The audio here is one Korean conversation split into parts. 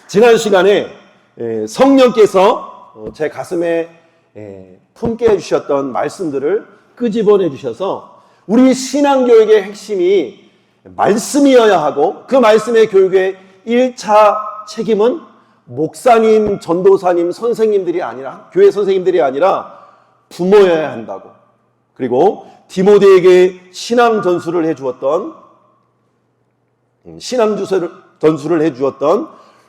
지난 시간에 성령께서 제 가슴에 품게 해주셨던 말씀들을 끄집어내 주셔서 우리 신앙교육의 핵심이 말씀이어야 하고 그 말씀의 교육의 1차 책임은 목사님, 전도사님, 선생님들이 아니라 교회 선생님들이 아니라 부모여야 한다고. 그리고 디모데에게 신앙 전수를 해주었던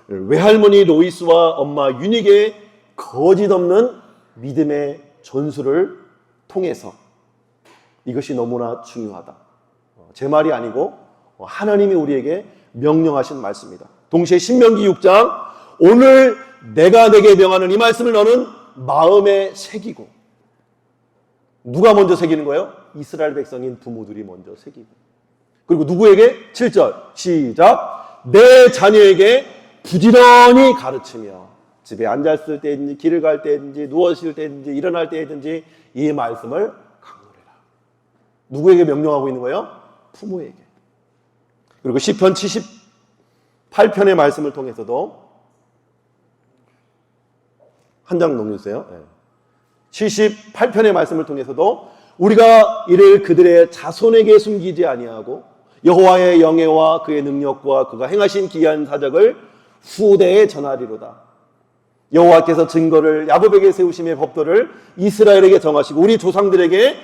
외할머니 로이스와 엄마 유닉의 거짓 없는 믿음의 전수를 통해서 이것이 너무나 중요하다. 제 말이 아니고 하나님이 우리에게 명령하신 말씀입니다. 동시에 신명기 6장 오늘 내가 내게 명하는 이 말씀을 너는 마음에 새기고. 누가 먼저 새기는 거예요? 이스라엘 백성인 부모들이 먼저 새기고. 그리고 누구에게? 7절 시작. 내 자녀에게 부지런히 가르치며 집에 앉았을 때든지 길을 갈 때든지 누웠을 때든지 일어날 때든지 이 말씀을 강론해라. 누구에게 명령하고 있는 거예요? 부모에게. 그리고 시편 78편의 말씀을 통해서도 한 장 넘겨주세요. 78편의 말씀을 통해서도 우리가 이를 그들의 자손에게 숨기지 아니하고 여호와의 영예와 그의 능력과 그가 행하신 기이한 사적을 후대에 전하리로다. 여호와께서 증거를 야곱에게 세우심의 법도를 이스라엘에게 정하시고 우리 조상들에게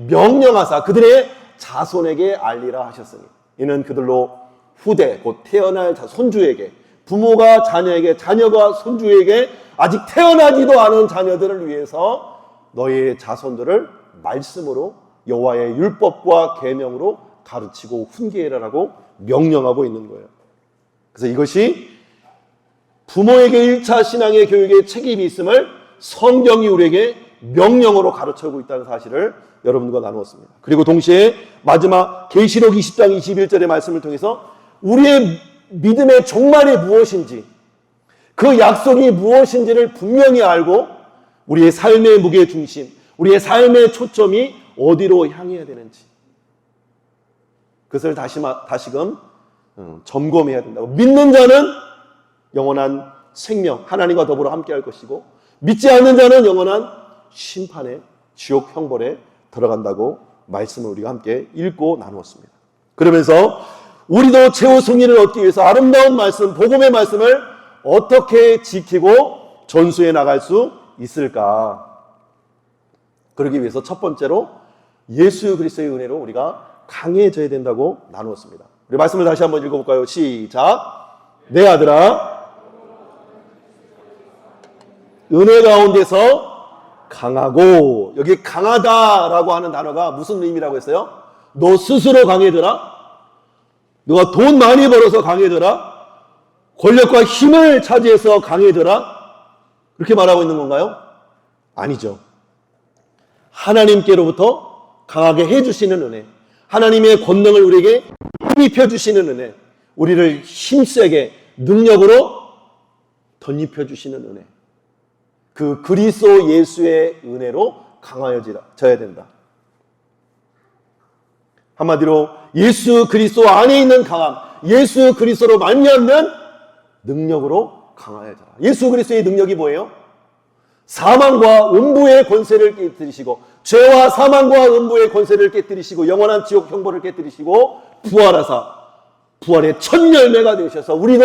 명령하사 그들의 자손에게 알리라 하셨으니 이는 그들로 후대 곧 태어날 손주에게 부모가 자녀에게 자녀가 손주에게 아직 태어나지도 않은 자녀들을 위해서 너희의 자손들을 말씀으로 여호와의 율법과 계명으로 가르치고 훈계해라라고 명령하고 있는 거예요. 그래서 이것이 부모에게 1차 신앙의 교육의 책임이 있음을 성경이 우리에게 명령으로 가르쳐주고 있다는 사실을 여러분들과 나누었습니다. 그리고 동시에 마지막 계시록 20장 21절의 말씀을 통해서 우리의 믿음의 종말이 무엇인지 그 약속이 무엇인지를 분명히 알고 우리의 삶의 무게중심, 우리의 삶의 초점이 어디로 향해야 되는지 그것을 다시금 점검해야 된다고. 믿는 자는 영원한 생명, 하나님과 더불어 함께할 것이고 믿지 않는 자는 영원한 심판의 지옥 형벌에 들어간다고 말씀을 우리가 함께 읽고 나누었습니다. 그러면서 우리도 최후 승리를 얻기 위해서 아름다운 말씀, 복음의 말씀을 어떻게 지키고 전수해 나갈 수 있을까? 그러기 위해서 첫 번째로 예수 그리스도의 은혜로 우리가 강해져야 된다고 나누었습니다. 우리 말씀을 다시 한번 읽어볼까요? 시작. 내 아들아, 은혜 가운데서 강하고. 여기 강하다라고 하는 단어가 무슨 의미라고 했어요? 너 스스로 강해져라. 너가 돈 많이 벌어서 강해져라. 권력과 힘을 차지해서 강해져라. 그렇게 말하고 있는 건가요? 아니죠. 하나님께로부터 강하게 해주시는 은혜, 하나님의 권능을 우리에게 힘입혀 주시는 은혜, 우리를 힘세게 능력으로 덧입혀 주시는 은혜, 그 그리스도 예수의 은혜로 강하여져야 된다. 한마디로 예수 그리스도 안에 있는 강함, 예수 그리스도로 말미암는 능력으로 강하여져라. 예수 그리스도의 능력이 뭐예요? 사망과 음부의 권세를 깨뜨리시고 죄와 사망과 음부의 권세를 깨뜨리시고 영원한 지옥 형벌을 깨뜨리시고 부활하사 부활의 첫 열매가 되셔서 우리도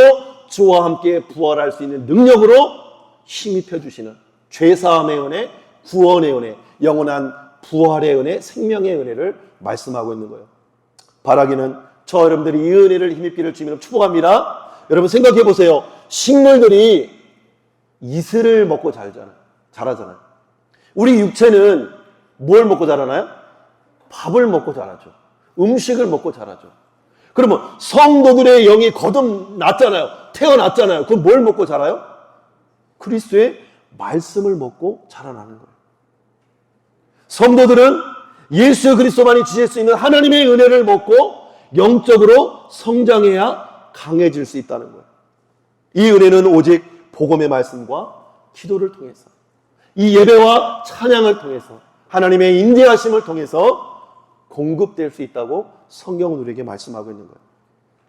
주와 함께 부활할 수 있는 능력으로 힘입혀 주시는 죄사함의 은혜, 구원의 은혜, 영원한 부활의 은혜, 생명의 은혜를 말씀하고 있는 거예요. 바라기는 저 여러분들이 이 은혜를 힘입기를 주님으로 축복합니다. 여러분 생각해 보세요. 식물들이 이슬을 먹고 자라잖아요. 우리 육체는 뭘 먹고 자라나요? 밥을 먹고 자라죠. 음식을 먹고 자라죠. 그러면 성도들의 영이 거듭났잖아요. 태어났잖아요. 그럼 뭘 먹고 자라요? 그리스도의 말씀을 먹고 자라나는 거예요. 성도들은 예수 그리스도만이 주실 수 있는 하나님의 은혜를 먹고 영적으로 성장해야 강해질 수 있다는 거예요. 이 은혜는 오직 복음의 말씀과 기도를 통해서, 이 예배와 찬양을 통해서, 하나님의 인도하심을 통해서 공급될 수 있다고 성경은 우리에게 말씀하고 있는 거예요.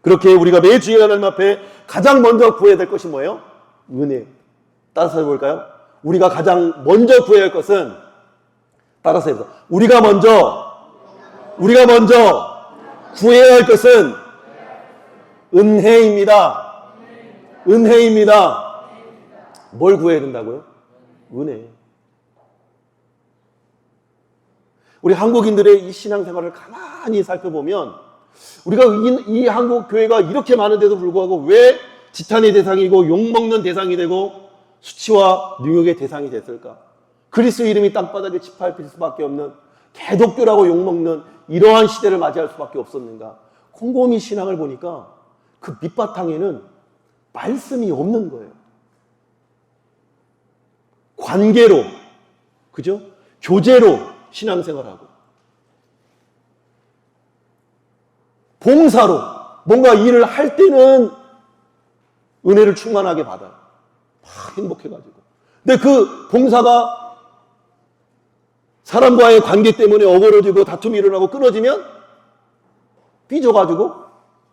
그렇게 우리가 매주일 하나님 앞에 가장 먼저 구해야 될 것이 뭐예요? 은혜. 따라서 해볼까요? 우리가 가장 먼저 구해야 할 것은, 따라서 해보세요. 우리가 먼저 구해야 할 것은 은혜입니다. 은혜입니다. 뭘 구해야 된다고요? 은혜. 우리 한국인들의 이 신앙생활을 가만히 살펴보면 우리가 이 한국 교회가 이렇게 많은데도 불구하고 왜 지탄의 대상이고 욕먹는 대상이 되고 수치와 능욕의 대상이 됐을까? 그리스도 이름이 땅바닥에 짓밟힐 수밖에 없는, 개독교라고 욕먹는 이러한 시대를 맞이할 수밖에 없었는가? 곰곰이 신앙을 보니까 그 밑바탕에는 말씀이 없는 거예요. 관계로, 그죠? 교제로 신앙생활하고, 봉사로 뭔가 일을 할 때는 은혜를 충만하게 받아요. 막 행복해가지고. 근데 그 봉사가 사람과의 관계 때문에 어그러지고 다툼이 일어나고 끊어지면 삐져가지고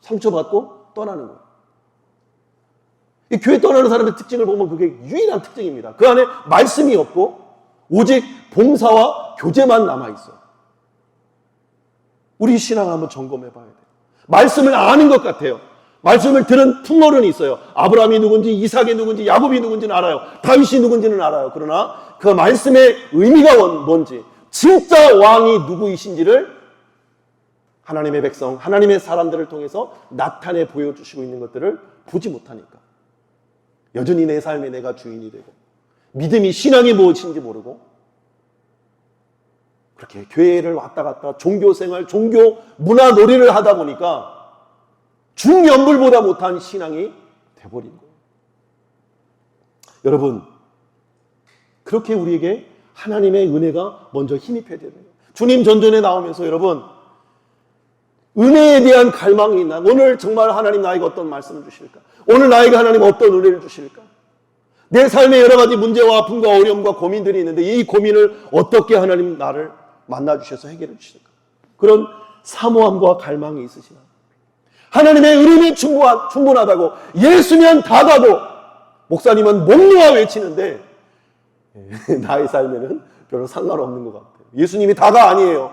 상처받고 떠나는 거예요. 이 교회 떠나는 사람의 특징을 보면 그게 유일한 특징입니다. 그 안에 말씀이 없고 오직 봉사와 교제만 남아있어요. 우리 신앙을 한번 점검해 봐야 돼요. 말씀을 아는 것 같아요. 말씀을 들은 풍어른이 있어요. 아브라함이 누군지, 이삭이 누군지, 야곱이 누군지는 알아요. 다윗이 누군지는 알아요. 그러나 그 말씀의 의미가 뭔지, 진짜 왕이 누구이신지를 하나님의 백성, 하나님의 사람들을 통해서 나타내 보여주시고 있는 것들을 보지 못하니까 여전히 내 삶에 내가 주인이 되고, 믿음이, 신앙이 무엇인지 모르고 그렇게 교회를 왔다 갔다 종교생활, 종교 문화 놀이를 하다 보니까 중연불보다 못한 신앙이 돼버린 거예요. 여러분, 그렇게 우리에게 하나님의 은혜가 먼저 힘입해야 되는 거예요. 주님 전전에 나오면서 여러분, 은혜에 대한 갈망이 있나? 오늘 정말 하나님 나에게 어떤 말씀을 주실까? 오늘 나에게 하나님 어떤 은혜를 주실까? 내 삶에 여러 가지 문제와 아픔과 어려움과 고민들이 있는데 이 고민을 어떻게 하나님 나를 만나주셔서 해결해 주실까? 그런 사모함과 갈망이 있으시나? 하나님의 은혜는 충분하다고, 예수면 다 가고 목사님은 못 놓아 외치는데 나의 삶에는 별로 상관없는 것 같아요. 예수님이 다가 아니에요.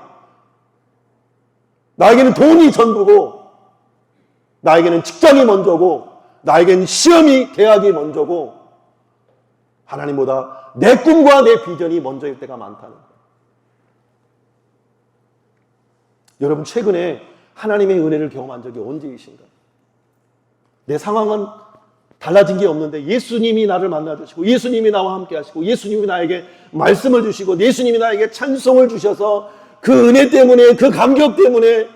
나에게는 돈이 전부고, 나에게는 직장이 먼저고, 나에게는 시험이, 대학이 먼저고, 하나님보다 내 꿈과 내 비전이 먼저일 때가 많다는 거예요. 여러분, 최근에 하나님의 은혜를 경험한 적이 언제이신가요? 내 상황은 달라진 게 없는데 예수님이 나를 만나주시고, 예수님이 나와 함께 하시고, 예수님이 나에게 말씀을 주시고, 예수님이 나에게 찬송을 주셔서 그 은혜 때문에, 그 감격 때문에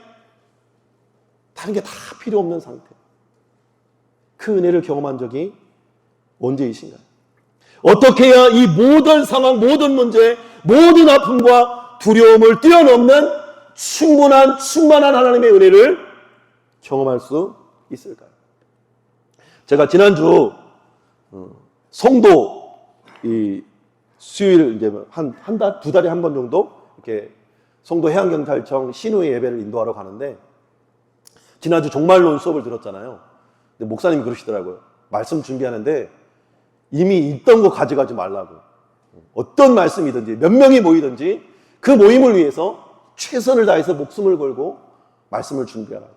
다른 게 다 필요 없는 상태. 그 은혜를 경험한 적이 언제이신가요? 어떻게 해야 이 모든 상황, 모든 문제, 모든 아픔과 두려움을 뛰어넘는 충만한 하나님의 은혜를 경험할 수 있을까요? 제가 지난주 성도 수요일 이제 한 달, 두 달에 한 번 정도 이렇게 성도 해양경찰청 신우회 예배를 인도하러 가는데, 지난주 종말론 수업을 들었잖아요. 근데 목사님이 그러시더라고요. 말씀 준비하는데 이미 있던 거 가져가지 말라고. 어떤 말씀이든지 몇 명이 모이든지 그 모임을 위해서 최선을 다해서 목숨을 걸고 말씀을 준비하라고.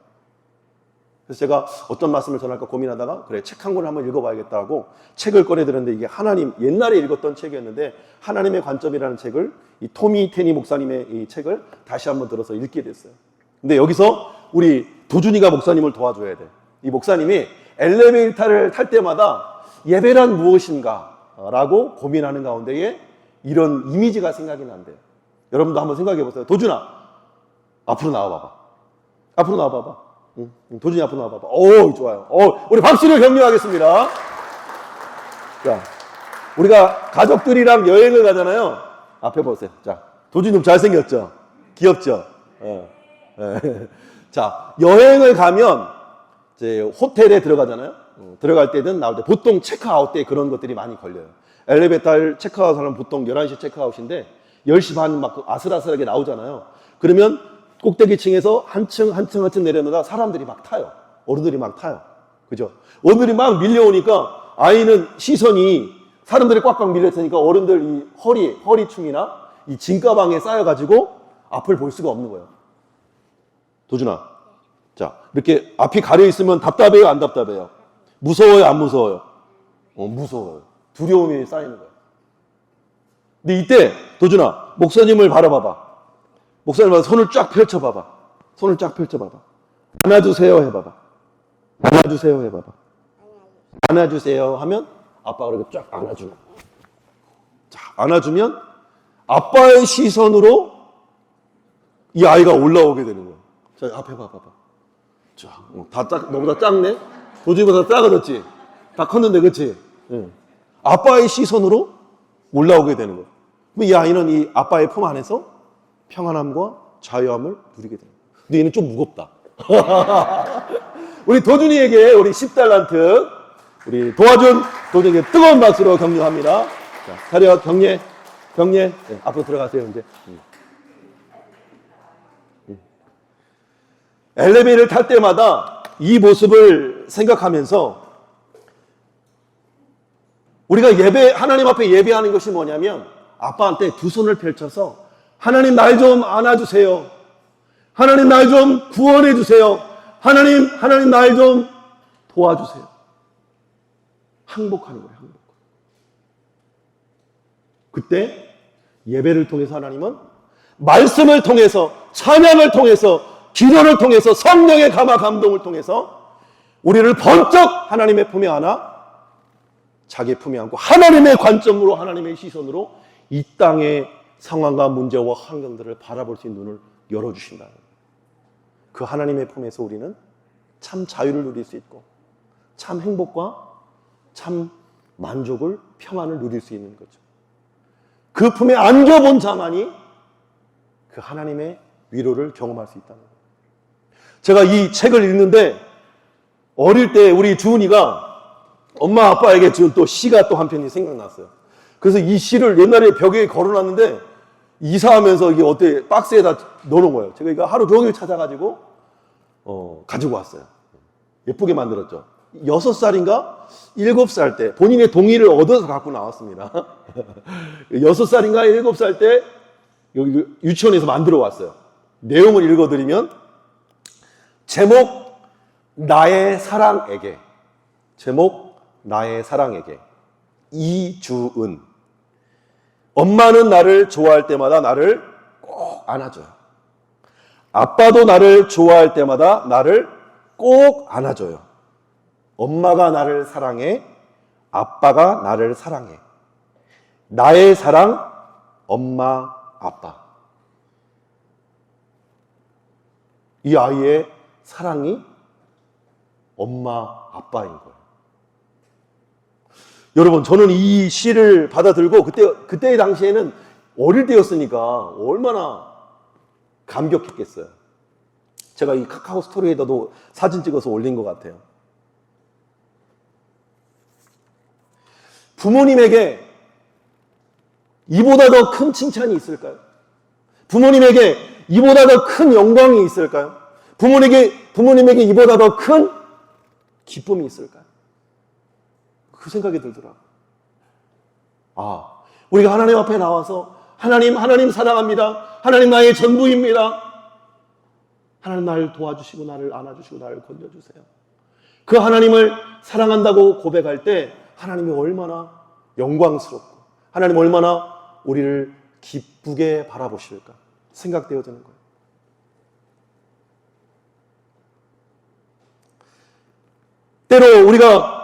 그래서 제가 어떤 말씀을 전할까 고민하다가 그래, 책 한 권을 한번 읽어봐야겠다 하고 책을 꺼내들었는데, 이게 하나님, 옛날에 읽었던 책이었는데 하나님의 관점이라는 책을, 이 토미 테니 목사님의 이 책을 다시 한번 들어서 읽게 됐어요. 근데 여기서 우리 도준이가 목사님을 도와줘야 돼. 이 목사님이 엘리베이터를 탈 때마다 예배란 무엇인가 라고 고민하는 가운데에 이런 이미지가 생각이 난대요. 여러분도 한번 생각해 보세요. 도준아, 앞으로 나와봐봐. 앞으로 나와봐봐. 응? 도준이 앞으로 나와봐봐. 오, 좋아요. 우리 박수를 격려하겠습니다. 자, 우리가 가족들이랑 여행을 가잖아요. 앞에 보세요. 자, 도준이 좀 잘생겼죠? 귀엽죠? 자, 여행을 가면 이제 호텔에 들어가잖아요. 들어갈 때든 나올 때 보통 체크아웃 때 그런 것들이 많이 걸려요. 엘리베이터를 체크아웃하면 보통 11시 체크아웃인데 10시 반 막 아슬아슬하게 나오잖아요. 그러면 꼭대기층에서 한 층 내려놓다 사람들이 막 타요. 어른들이 막 타요. 그죠? 어른들이 막 밀려오니까 아이는 시선이 사람들이 꽉꽉 밀렸으니까 어른들 이 허리춤이나 이 진가방에 쌓여가지고 앞을 볼 수가 없는 거예요. 도준아, 자, 이렇게 앞이 가려 있으면 답답해요, 안 답답해요? 무서워요, 안 무서워요? 무서워요. 두려움이 쌓이는 거예요. 근데 이때 도준아, 목사님을 바라봐봐. 목사님 손을 쫙 펼쳐봐봐. 손을 쫙 펼쳐봐봐. 안아주세요 해봐봐. 안아주세요 해봐봐. 안아주세요 하면 아빠가 이렇게 쫙 안아주는 거예요. 자, 안아주면 아빠의 시선으로 이 아이가 올라오게 되는 거예요. 자, 앞에 봐봐봐. 자, 너보다 작네? 도준이보다 작아졌지? 다 컸는데, 그치? 응. 아빠의 시선으로 올라오게 되는 거예요. 이 아이는 이 아빠의 품 안에서 평안함과 자유함을 누리게 됩니다. 근데 얘는 좀 무겁다. 우리 도준이에게 우리 10달란트 우리 도와준 도준이에게 뜨거운 박수로 격려합니다. 자, 차렷 격려. 네, 앞으로 들어가세요 이제. 엘리베이터를 탈 때마다 이 모습을 생각하면서 우리가 하나님 앞에 예배하는 것이 뭐냐면 아빠한테 두 손을 펼쳐서 하나님 날 좀 안아주세요. 하나님 날 좀 구원해 주세요. 하나님 날 좀 도와주세요. 항복하는 거예요. 항복. 그때 예배를 통해서 하나님은 말씀을 통해서 찬양을 통해서 기도를 통해서 성령의 감화 감동을 통해서 우리를 번쩍 하나님의 품에 안아 자기의 품에 안고 하나님의 관점으로 하나님의 시선으로 이 땅의 상황과 문제와 환경들을 바라볼 수 있는 눈을 열어주신다. 그 하나님의 품에서 우리는 참 자유를 누릴 수 있고 참 행복과 참 만족을 평안을 누릴 수 있는 거죠. 그 품에 안겨본 자만이 그 하나님의 위로를 경험할 수 있다는 거예요. 제가 이 책을 읽는데 어릴 때 우리 주은이가 엄마 아빠에게 지금 또 시가 또 한 편이 생각났어요. 그래서 이 시를 옛날에 벽에 걸어놨는데 이사하면서 이게 어떻게 박스에다 넣어놓은 거예요. 제가 이거 하루 종일 찾아가지고 가지고 왔어요. 예쁘게 만들었죠. 6살인가 7살 때 본인의 동의를 얻어서 갖고 나왔습니다. 6살인가 7살 때 여기 유치원에서 만들어 왔어요. 내용을 읽어드리면 제목 나의 사랑에게 제목 나의 사랑에게 이주은 엄마는 나를 좋아할 때마다 나를 꼭 안아줘요. 아빠도 나를 좋아할 때마다 나를 꼭 안아줘요. 엄마가 나를 사랑해. 아빠가 나를 사랑해. 나의 사랑, 엄마, 아빠. 이 아이의 사랑이 엄마, 아빠인 거예요. 여러분, 저는 이 시를 받아들고 그때 당시에는 어릴 때였으니까 얼마나 감격했겠어요. 제가 이 카카오 스토리에다도 사진 찍어서 올린 것 같아요. 부모님에게 이보다 더 큰 칭찬이 있을까요? 부모님에게 이보다 더 큰 영광이 있을까요? 부모님에게 이보다 더 큰 기쁨이 있을까요? 그 생각이 들더라고요. 우리가 하나님 앞에 나와서 하나님 사랑합니다. 하나님 나의 전부입니다. 하나님 나를 도와주시고 나를 안아주시고 나를 건져주세요. 그 하나님을 사랑한다고 고백할 때 하나님이 얼마나 영광스럽고 하나님 얼마나 우리를 기쁘게 바라보실까 생각되어지는 거예요. 때로 우리가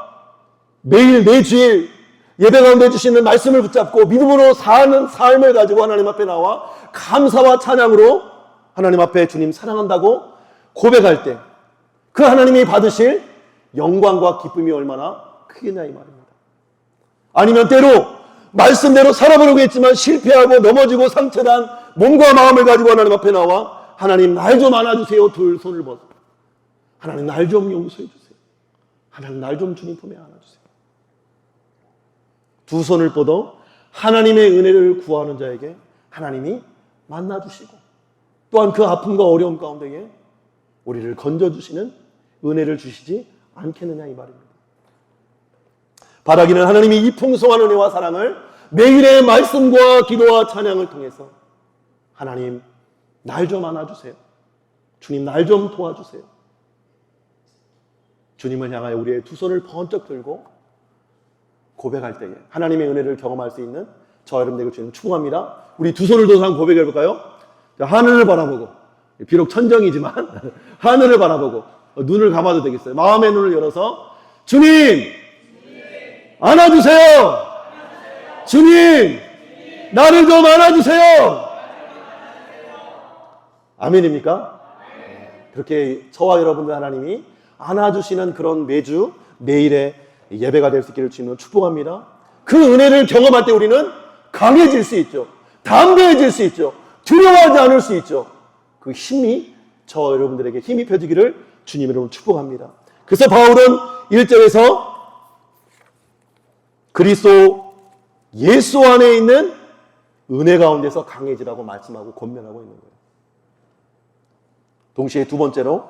매주일 예배 가운데 주시는 말씀을 붙잡고 믿음으로 사는 삶을 가지고 하나님 앞에 나와 감사와 찬양으로 하나님 앞에 주님 사랑한다고 고백할 때 그 하나님이 받으실 영광과 기쁨이 얼마나 크겠냐 이 말입니다. 아니면 때로 말씀대로 살아보려고 했지만 실패하고 넘어지고 상처난 몸과 마음을 가지고 하나님 앞에 나와 하나님 날 좀 안아주세요. 둘 손을 벗어. 하나님 날 좀 용서해 주세요. 하나님 날 좀 주님 품에 안아주세요. 두 손을 뻗어 하나님의 은혜를 구하는 자에게 하나님이 만나주시고 또한 그 아픔과 어려움 가운데에 우리를 건져주시는 은혜를 주시지 않겠느냐 이 말입니다. 바라기는 하나님이 이 풍성한 은혜와 사랑을 매일의 말씀과 기도와 찬양을 통해서 하나님 날 좀 안아주세요. 주님 날 좀 도와주세요. 주님을 향하여 우리의 두 손을 번쩍 들고 고백할 때에 하나님의 은혜를 경험할 수 있는 저와 여러분들에게 주님 축복합니다. 우리 두 손을 들어서 한번 고백해 볼까요? 자, 하늘을 바라보고, 비록 천정이지만 하늘을 바라보고 눈을 감아도 되겠어요. 마음의 눈을 열어서 주님 안아주세요. 주님 나를 좀 안아주세요. 아멘입니까? 그렇게 저와 여러분들 하나님이 안아주시는 그런 매주 매일의 예배가 될 수 있기를 주님으로 축복합니다. 그 은혜를 경험할 때 우리는 강해질 수 있죠. 담대해질 수 있죠. 두려워하지 않을 수 있죠. 그 힘이 저 여러분들에게 힘이 펴지기를 주님 이름으로 축복합니다. 그래서 바울은 1절에서 그리스도 예수 안에 있는 은혜 가운데서 강해지라고 말씀하고 권면하고 있는 거예요. 동시에 두 번째로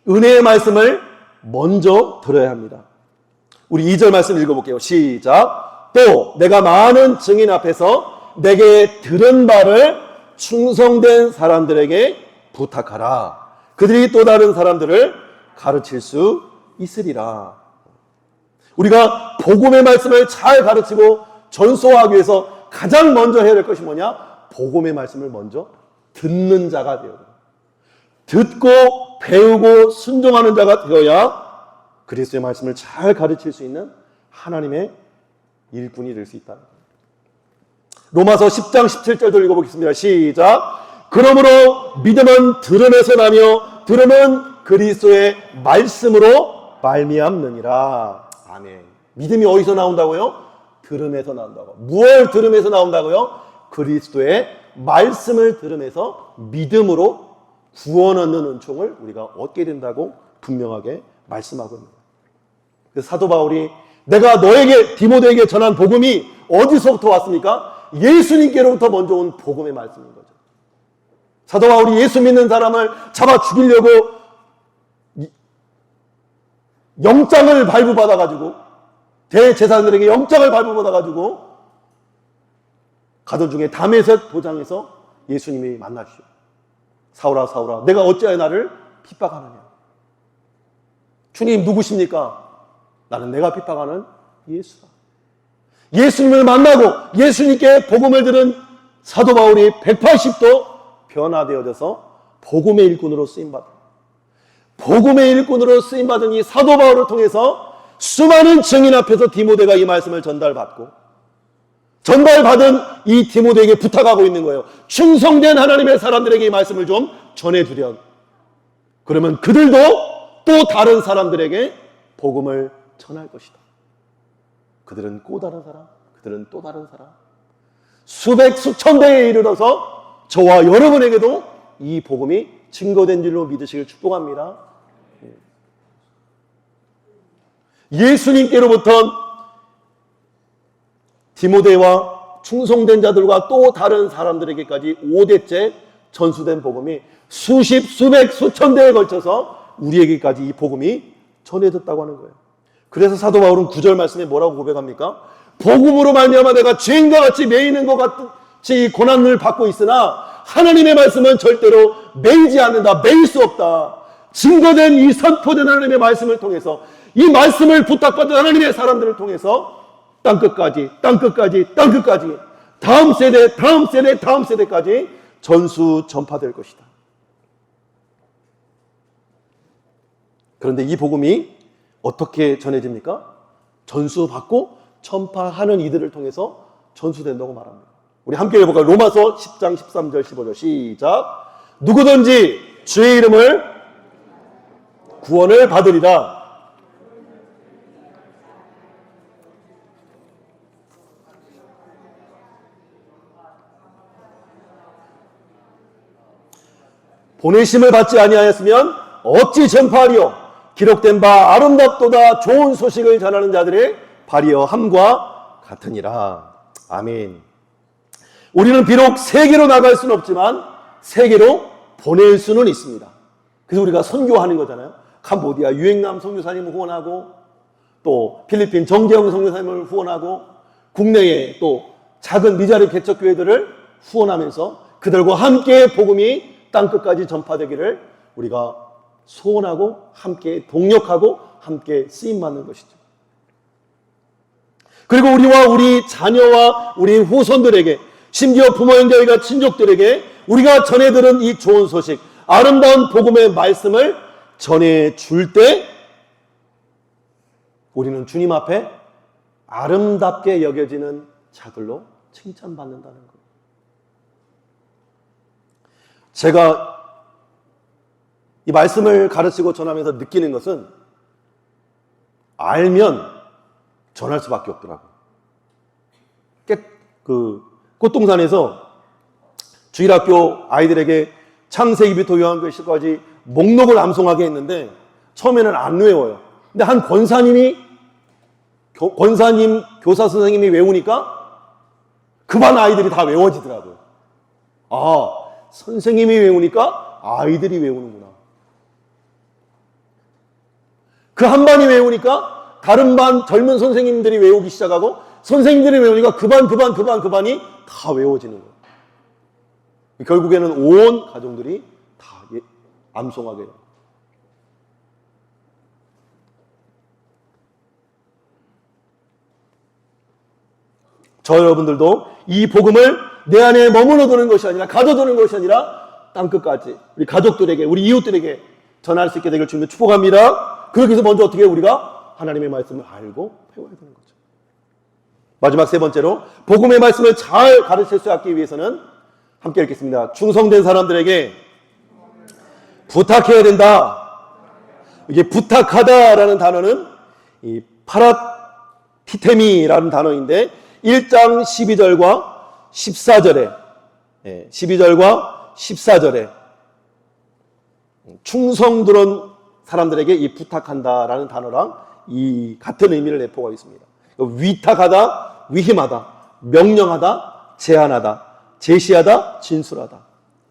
은혜의 말씀을 먼저 들어야 합니다. 우리 2절 말씀 읽어볼게요. 시작. 또 내가 많은 증인 앞에서 내게 들은 바를 충성된 사람들에게 부탁하라. 그들이 또 다른 사람들을 가르칠 수 있으리라. 우리가 복음의 말씀을 잘 가르치고 전수하기 위해서 가장 먼저 해야 될 것이 뭐냐? 복음의 말씀을 먼저 듣는 자가 되어야 돼요. 듣고 배우고 순종하는 자가 되어야 그리스도의 말씀을 잘 가르칠 수 있는 하나님의 일꾼이 될 수 있다. 로마서 10장 17절도 읽어보겠습니다. 시작. 그러므로 믿음은 들음에서 나며 들음은 그리스도의 말씀으로 말미암느니라. 아멘. 믿음이 어디서 나온다고요? 들음에서 나온다고. 무엇을 들음에서 나온다고요? 그리스도의 말씀을 들음에서 믿음으로 구원 얻는 은총을 우리가 얻게 된다고 분명하게 말씀하고 있는 거예요. 그래서 사도 바울이 내가 너에게 디모데에게 전한 복음이 어디서부터 왔습니까? 예수님께로부터 먼저 온 복음의 말씀인 거죠. 사도 바울이 예수 믿는 사람을 잡아 죽이려고 영장을 발부받아가지고 대제사장들에게 영장을 발부받아가지고 가던 중에 다메섹 도장에서 예수님이 만나시죠. 사울아 사울아 내가 어찌하여 나를 핍박하느냐. 주님 누구십니까? 나는 내가 핍박하는 예수다. 예수님을 만나고 예수님께 복음을 들은 사도 바울이 180도 변화되어져서 복음의 일꾼으로 쓰임받은, 복음의 일꾼으로 쓰임받은 이 사도 바울을 통해서 수많은 증인 앞에서 디모데가 이 말씀을 전달받고 전달받은 이 디모데에게 부탁하고 있는 거예요. 충성된 하나님의 사람들에게 이 말씀을 좀 전해주렴. 그러면 그들도 또 다른 사람들에게 복음을 전할 것이다. 그들은 또 다른 사람, 그들은 또 다른 사람. 수백 수천 대에 이르러서 저와 여러분에게도 이 복음이 증거된 줄로 믿으시길 축복합니다. 예수님께로부터 디모데와 충성된 자들과 또 다른 사람들에게까지 5대째 전수된 복음이 수십, 수백, 수천 대에 걸쳐서 우리에게까지 이 복음이 전해졌다고 하는 거예요. 그래서 사도 바울은 9절 말씀에 뭐라고 고백합니까? 복음으로 말미암아 내가 죄인과 같이 매이는 것 같이 고난을 받고 있으나 하나님의 말씀은 절대로 매이지 않는다. 매일 수 없다. 증거된 이 선포된 하나님의 말씀을 통해서 이 말씀을 부탁받은 하나님의 사람들을 통해서 땅끝까지 다음 세대, 다음 세대, 다음 세대까지 전수 전파될 것이다. 그런데 이 복음이 어떻게 전해집니까? 전수받고 전파하는 이들을 통해서 전수된다고 말합니다. 우리 함께 읽어볼까요? 로마서 10장 13절 15절 시작. 누구든지 주의 이름을 구원을 받으리라. 보내심을 받지 아니하였으면 어찌 전파하리요? 기록된 바 아름답도다 좋은 소식을 전하는 자들의 발이여 함과 같으니라. 아멘. 우리는 비록 세계로 나갈 수는 없지만 세계로 보낼 수는 있습니다. 그래서 우리가 선교하는 거잖아요. 캄보디아 유행남 선교사님 후원하고 또 필리핀 정재영 선교사님을 후원하고 국내에 또 작은 미자립 개척교회들을 후원하면서 그들과 함께 복음이 땅끝까지 전파되기를 우리가 소원하고 함께 동력하고 함께 쓰임받는 것이죠. 그리고 우리와 우리 자녀와 우리 후손들에게, 심지어 부모 형제와 친족들에게 우리가 전해 들은 이 좋은 소식, 아름다운 복음의 말씀을 전해줄 때 우리는 주님 앞에 아름답게 여겨지는 자들로 칭찬받는다는 것. 제가 이 말씀을 가르치고 전하면서 느끼는 것은 알면 전할 수밖에 없더라고요. 꽃동산에서 주일학교 아이들에게 창세기부터 요한계시까지 목록을 암송하게 했는데 처음에는 안 외워요. 근데 한 권사님 교사 선생님이 외우니까 그 반 아이들이 다 외워지더라고요. 아, 선생님이 외우니까 아이들이 외우는구나. 그 한 반이 외우니까 다른 반 젊은 선생님들이 외우기 시작하고 선생님들이 외우니까 그 반이 다 외워지는 거예요. 결국에는 온 가정들이 다 암송하게 돼요. 저 여러분들도 이 복음을 내 안에 머물러 두는 것이 아니라 가둬두는 것이 아니라 땅끝까지 우리 가족들에게, 우리 이웃들에게 전할 수 있게 되길 주님의 축복합니다. 그렇게 해서 먼저 어떻게 우리가 하나님의 말씀을 알고 배워야 되는 거죠. 마지막 세 번째로 복음의 말씀을 잘 가르칠 수 있기 위해서는 함께 읽겠습니다. 충성된 사람들에게 부탁해야 된다. 이게 부탁하다라는 단어는 이 파라티테미라는 단어인데 1장 12절과 14절에 12절과 14절에 충성스러운 사람들에게 이 부탁한다라는 단어랑 이 같은 의미를 내포하고 있습니다. 위탁하다, 위임하다, 명령하다, 제안하다, 제시하다, 진술하다.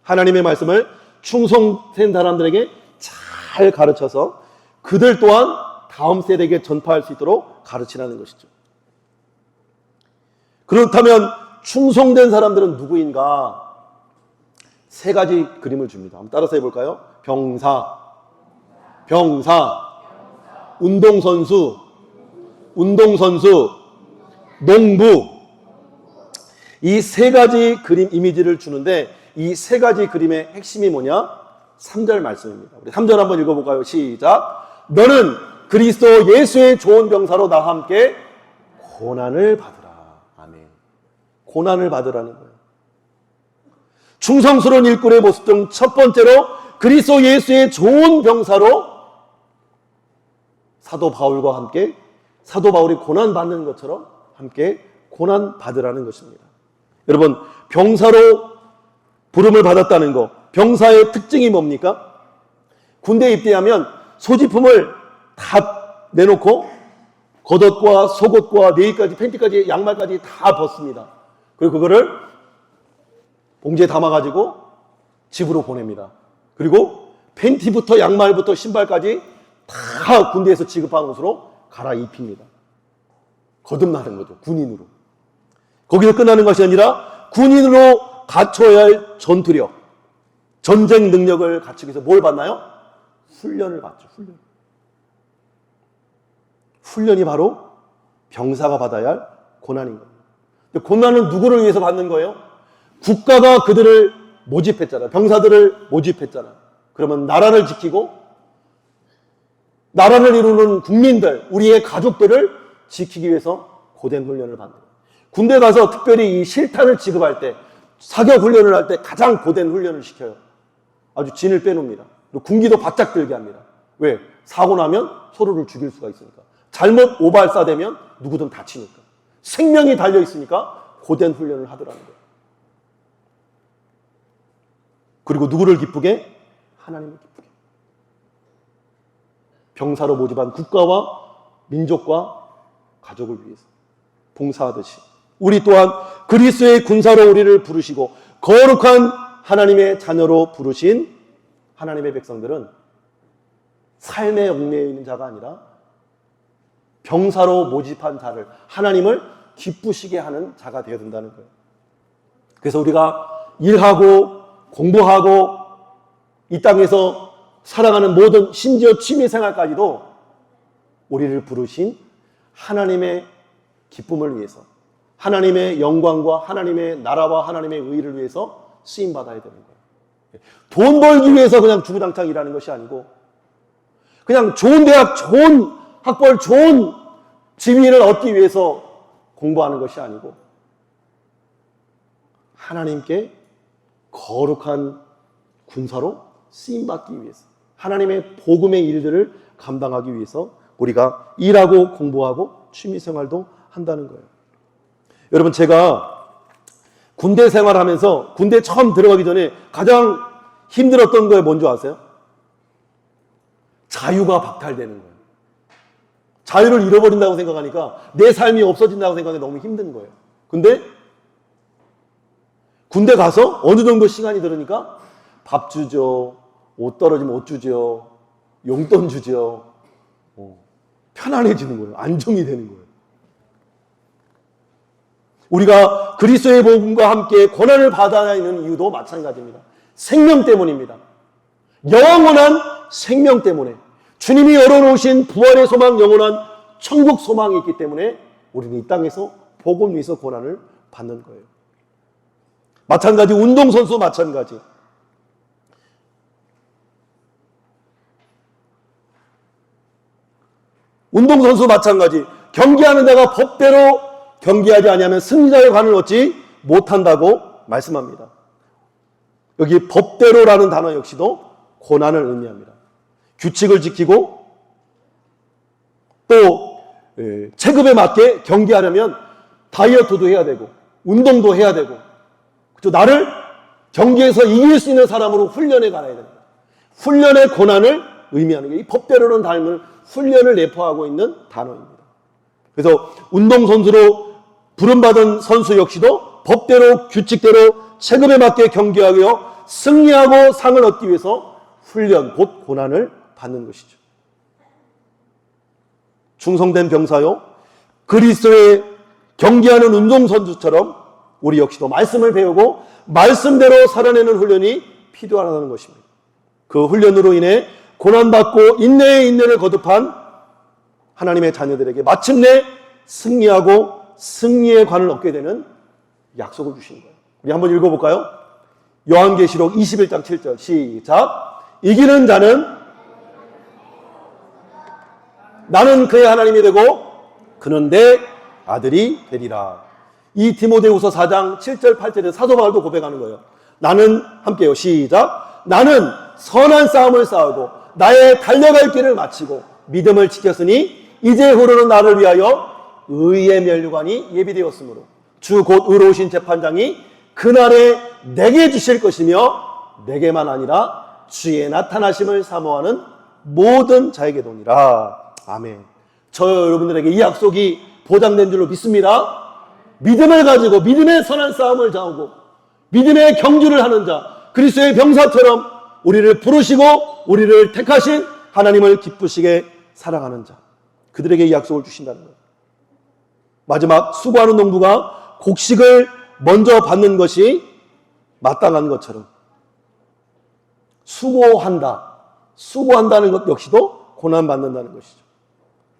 하나님의 말씀을 충성된 사람들에게 잘 가르쳐서 그들 또한 다음 세대에게 전파할 수 있도록 가르치라는 것이죠. 그렇다면 충성된 사람들은 누구인가? 세 가지 그림을 줍니다. 한번 따라서 해볼까요? 병사, 운동선수, 농부. 이 세 가지 그림 이미지를 주는데 이 세 가지 그림의 핵심이 뭐냐? 3절 말씀입니다. 우리 3절 한번 읽어볼까요? 시작. 너는 그리스도 예수의 좋은 병사로 나와 함께 고난을 받으라. 아멘. 고난을 받으라는 거예요. 충성스러운 일꾼의 모습 중 첫 번째로 그리스도 예수의 좋은 병사로 사도 바울과 함께 사도 바울이 고난받는 것처럼 함께 고난받으라는 것입니다. 여러분, 병사로 부름을 받았다는 것, 병사의 특징이 뭡니까? 군대에 입대하면 소지품을 다 내놓고 겉옷과 속옷과 내의까지 팬티까지 양말까지 다 벗습니다. 그리고 그거를 봉지에 담아가지고 집으로 보냅니다. 그리고 팬티부터 양말부터 신발까지 다 군대에서 지급한 것으로 갈아입힙니다. 거듭나는 거죠. 군인으로. 거기서 끝나는 것이 아니라 군인으로 갖춰야 할 전투력, 전쟁 능력을 갖추기 위해서 뭘 받나요? 훈련을 받죠. 훈련이 바로 병사가 받아야 할 고난인 겁니다. 근데 고난은 누구를 위해서 받는 거예요? 국가가 그들을 모집했잖아요. 병사들을 모집했잖아요. 그러면 나라를 지키고 나라를 이루는 국민들, 우리의 가족들을 지키기 위해서 고된 훈련을 받는 거예요. 군대 가서 특별히 이 실탄을 지급할 때, 사격 훈련을 할 때 가장 고된 훈련을 시켜요. 아주 진을 빼놓습니다. 그리고 군기도 바짝 들게 합니다. 왜? 사고 나면 서로를 죽일 수가 있으니까. 잘못 오발사되면 누구든 다치니까. 생명이 달려있으니까 고된 훈련을 하더라는 거예요. 그리고 누구를 기쁘게? 하나님을 기쁘게. 병사로 모집한 국가와 민족과 가족을 위해서 봉사하듯이 우리 또한 그리스도의 군사로 우리를 부르시고 거룩한 하나님의 자녀로 부르신 하나님의 백성들은 삶에 얽매여 있는 자가 아니라 병사로 모집한 자를, 하나님을 기쁘시게 하는 자가 되어야 된다는 거예요. 그래서 우리가 일하고 공부하고 이 땅에서 살아가는 모든, 심지어 취미생활까지도 우리를 부르신 하나님의 기쁨을 위해서, 하나님의 영광과 하나님의 나라와 하나님의 의를 위해서 쓰임받아야 되는 거예요. 돈 벌기 위해서 그냥 주구장창 일하는 것이 아니고, 그냥 좋은 대학, 좋은 학벌, 좋은 지위를 얻기 위해서 공부하는 것이 아니고, 하나님께 거룩한 군사로 쓰임받기 위해서, 하나님의 복음의 일들을 감당하기 위해서 우리가 일하고 공부하고 취미생활도 한다는 거예요. 여러분, 제가 군대 생활하면서 군대 처음 들어가기 전에 가장 힘들었던 거에 뭔지 아세요? 자유가 박탈되는 거예요. 자유를 잃어버린다고 생각하니까, 내 삶이 없어진다고 생각하니까 너무 힘든 거예요. 근데 군대 가서 어느 정도 시간이 들으니까 밥 주죠, 옷 떨어지면 옷 주죠, 용돈 주죠. 편안해지는 거예요. 안정이 되는 거예요. 우리가 그리스도의 복음과 함께 고난을 받아야 하는 이유도 마찬가지입니다. 생명 때문입니다. 영원한 생명 때문에, 주님이 열어놓으신 부활의 소망, 영원한 천국 소망이 있기 때문에 우리는 이 땅에서 복음 위에서 고난을 받는 거예요. 마찬가지, 운동선수 마찬가지. 운동선수 마찬가지. 경기하는 자가 법대로 경기하지 아니하면 승리자의 관을 얻지 못한다고 말씀합니다. 여기 법대로라는 단어 역시도 고난을 의미합니다. 규칙을 지키고 또 체급에 맞게 경기하려면 다이어트도 해야 되고 운동도 해야 되고, 그렇죠? 나를 경기에서 이길 수 있는 사람으로 훈련해 가야 됩니다. 훈련의 고난을 의미하는 게 이 법대로라는 단어는 훈련을 내포하고 있는 단어입니다. 그래서 운동선수로 부름받은 선수 역시도 법대로, 규칙대로, 체급에 맞게 경기하여 승리하고 상을 얻기 위해서 훈련, 곧 고난을 받는 것이죠. 충성된 병사요, 그리스도의 경기하는 운동선수처럼 우리 역시도 말씀을 배우고 말씀대로 살아내는 훈련이 필요하다는 것입니다. 그 훈련으로 인해 고난받고 인내의 인내를 거듭한 하나님의 자녀들에게 마침내 승리하고 승리의 관을 얻게 되는 약속을 주신 거예요. 우리 한번 읽어볼까요? 요한계시록 21장 7절 시작. 이기는 자는 나는 그의 하나님이 되고 그는 내 아들이 되리라. 이 디모데후서 4장 7절 8절에 사도 바울도 고백하는 거예요. 나는, 함께요, 시작. 나는 선한 싸움을 싸우고 나의 달려갈 길을 마치고 믿음을 지켰으니 이제후로는 나를 위하여 의의 면류관이 예비되었으므로 주 곧 의로우신 재판장이 그날에 내게 주실 것이며 내게만 아니라 주의 나타나심을 사모하는 모든 자에게도니라. 아멘. 저 여러분들에게 이 약속이 보장된 줄로 믿습니다. 믿음을 가지고 믿음의 선한 싸움을 싸우고 믿음의 경주를 하는 자, 그리스도의 병사처럼 우리를 부르시고 우리를 택하신 하나님을 기쁘시게 사랑하는 자, 그들에게 이 약속을 주신다는 거예요. 마지막, 수고하는 농부가 곡식을 먼저 받는 것이 마땅한 것처럼 수고한다는 것 역시도 고난받는다는 것이죠.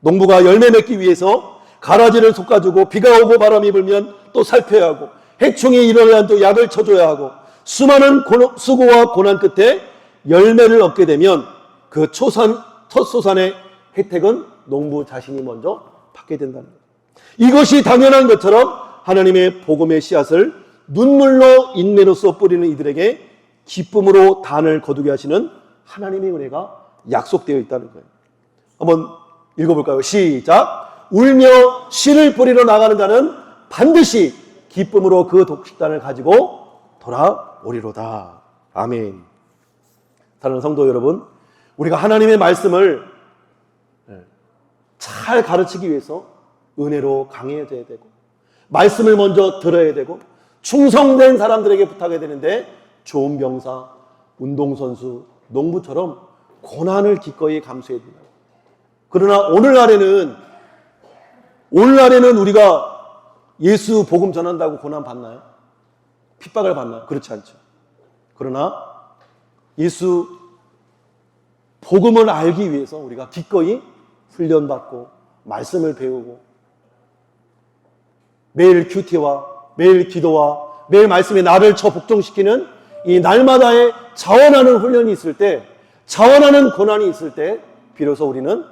농부가 열매 맺기 위해서 가라지를 솎아주고 비가 오고 바람이 불면 또 살펴야 하고 해충이 일어나면 또 약을 쳐줘야 하고 수많은 수고와 고난 끝에 열매를 얻게 되면 그 첫 소산의 혜택은 농부 자신이 먼저 받게 된다는 거예요. 이것이 당연한 것처럼 하나님의 복음의 씨앗을 눈물로 인내로써 뿌리는 이들에게 기쁨으로 단을 거두게 하시는 하나님의 은혜가 약속되어 있다는 거예요. 한번 읽어볼까요? 시작. 울며 씨를 뿌리러 나가는 자는 반드시 기쁨으로 그 독식단을 가지고 돌아오리로다. 아멘. 사랑하는 성도 여러분, 우리가 하나님의 말씀을 잘 가르치기 위해서 은혜로 강해져야 되고 말씀을 먼저 들어야 되고 충성된 사람들에게 부탁해야 되는데 좋은 병사, 운동선수, 농부처럼 고난을 기꺼이 감수해야 된다. 그러나 오늘날에는 오늘날에는 우리가 예수 복음 전한다고 고난 받나요? 핍박을 받나요? 그렇지 않죠. 그러나 예수 복음을 알기 위해서 우리가 기꺼이 훈련받고 말씀을 배우고 매일 큐티와 매일 기도와 매일 말씀에 나를 복종시키는 이 날마다의 자원하는 훈련이 있을 때, 자원하는 고난이 있을 때 비로소 우리는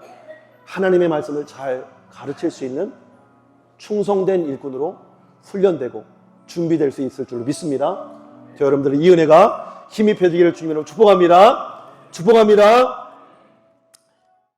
하나님의 말씀을 잘 가르칠 수 있는 충성된 일꾼으로 훈련되고 준비될 수 있을 줄로 믿습니다. 여러분들의 이 은혜가 힘이 펴지기를 주님으로 축복합니다. 축복합니다.